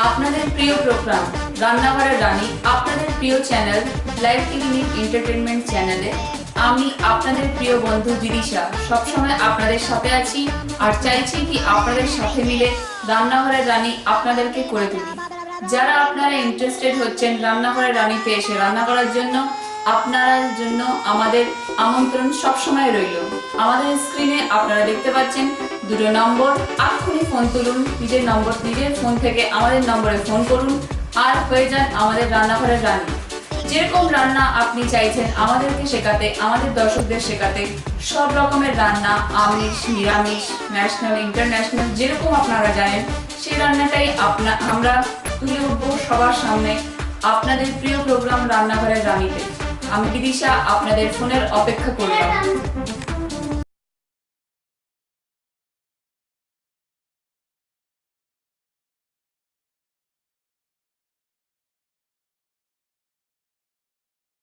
আপনাদের প্রিয় প্রোগ্রাম রান্নাঘরের রানী, আপনাদের প্রিয় চ্যানেল লাইভ টিভি এন্টারটেনমেন্ট চ্যানেলে আমি আপনাদের প্রিয় বন্ধু বিদিশা সবসময় আপনাদের সাথে আছি আর চাইছি কি আপনাদের সাথে মিলে রান্নাঘরের রানী আপনাদেরকে করে তুলি। যারা আপনারা ইন্টারেস্টেড হচ্ছেন রান্নাঘরের রানীতে এসে রান্না করার জন্য, আপনার জন্য আমাদের আমন্ত্রণ সবসময় রইল। আমাদের স্ক্রিনে আপনারা দেখতে পাচ্ছেন দুটো নম্বর, এক্ষুনি ফোন তুলুন, নিজের ফোন থেকে আমাদের নম্বরে ফোন করুন আর হয়ে যান আমাদের রান্নাঘরের রানী। যেরকম রান্না আপনি চাইছেন আমাদেরকে শেখাতে, আমাদের দর্শকদের শেখাতে, সব রকমের রান্না, আমিষ, নিরামিষ, ন্যাশনাল, ইন্টারন্যাশনাল, যেরকম আপনারা জানেন সেই রান্নাটাই আমরা তুলে উঠবো সবার সামনে আপনাদের প্রিয় প্রোগ্রাম রান্নাঘরের রানীতে। আমি বিদিশা আপনাদের ফোনের অপেক্ষা করলাম।